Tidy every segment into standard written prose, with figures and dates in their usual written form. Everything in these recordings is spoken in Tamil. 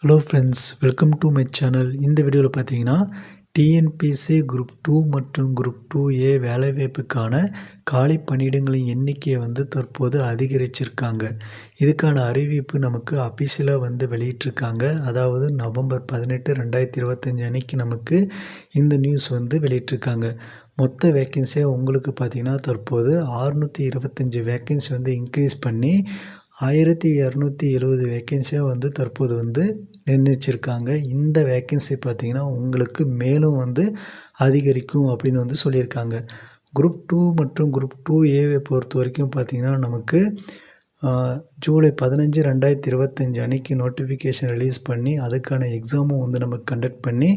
Hello friends, welcome to my channel. இந்த வீடியோவில் பார்த்தீங்கன்னா டிஎன்பிஎஸ்சி குரூப் 2 மற்றும் குரூப் 2A வேலைவாய்ப்புக்கான காலி பணியிடங்களின் எண்ணிக்கையை தற்போது அதிகரிச்சிருக்காங்க. இதுக்கான அறிவிப்பு நமக்கு அஃபிஷியலாக வெளியிட்டிருக்காங்க. அதாவது நவம்பர் 18, 2025 அன்னைக்கு நமக்கு இந்த நியூஸ் வெளியிட்டிருக்காங்க. மொத்த வேக்கன்சியாக உங்களுக்கு பார்த்தீங்கன்னா தற்போது 625 வேக்கன்சி இன்க்ரீஸ் பண்ணி 1270 வேக்கன்சியாக தற்போது நிர்ணயிச்சிருக்காங்க. இந்த வேக்கன்சி பார்த்திங்கன்னா உங்களுக்கு மேலும் அதிகரிக்கும் அப்படின்னு சொல்லியிருக்காங்க. குரூப் 2 மற்றும் குரூப் 2Aவை பொறுத்த வரைக்கும் பார்த்திங்கன்னா நமக்கு ஜூலை 15, 2025 அன்னைக்கு நோட்டிஃபிகேஷன் ரிலீஸ் பண்ணி அதுக்கான எக்ஸாமும் நமக்கு கண்டக்ட் பண்ணி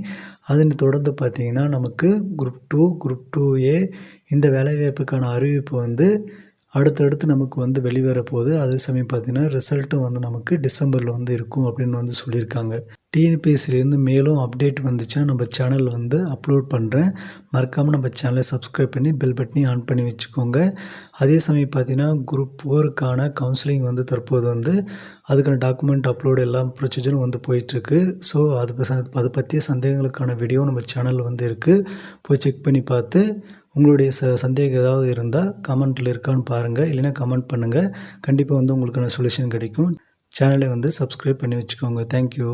அதனை தொடர்ந்து பார்த்திங்கன்னா நமக்கு குரூப் 2, குரூப் 2A இந்த வேலைவாய்ப்புக்கான அறிவிப்பு அடுத்தடுத்து நமக்கு வெளிவர போகுது. அதே சமயம் பார்த்திங்கன்னா ரிசல்ட்டும் நமக்கு டிசம்பரில் இருக்கும் அப்படின்னு சொல்லியிருக்காங்க. டிஎன்பிஎஸ்சிலேருந்து மேலும் அப்டேட் வந்துச்சுன்னா நம்ம சேனல் அப்லோட் பண்ணுறேன். மறக்காமல் நம்ம சேனலை சப்ஸ்கிரைப் பண்ணி பெல் பட்டனையும் ஆன் பண்ணி வச்சுக்கோங்க. அதே சமயம் பார்த்திங்கன்னா குரூப் 4க்கான கவுன்சிலிங் தற்போது அதுக்கான டாக்குமெண்ட் அப்லோடு எல்லா ப்ரொசீஜரும் போயிட்டுருக்கு. ஸோ அது பற்றிய சந்தேகங்களுக்கான வீடியோ நம்ம சேனலில் இருக்குது. போய் செக் பண்ணி பார்த்து உங்களுடைய சந்தேகம் ஏதாவது இருந்தால் கமெண்ட்டில் இருக்கான்னு பாருங்கள். இல்லைனா கமெண்ட் பண்ணுங்கள். கண்டிப்பாக உங்களுக்கான சொல்யூஷன் கிடைக்கும். சேனலை சப்ஸ்கிரைப் பண்ணி வச்சுக்கோங்க. தேங்க்யூ.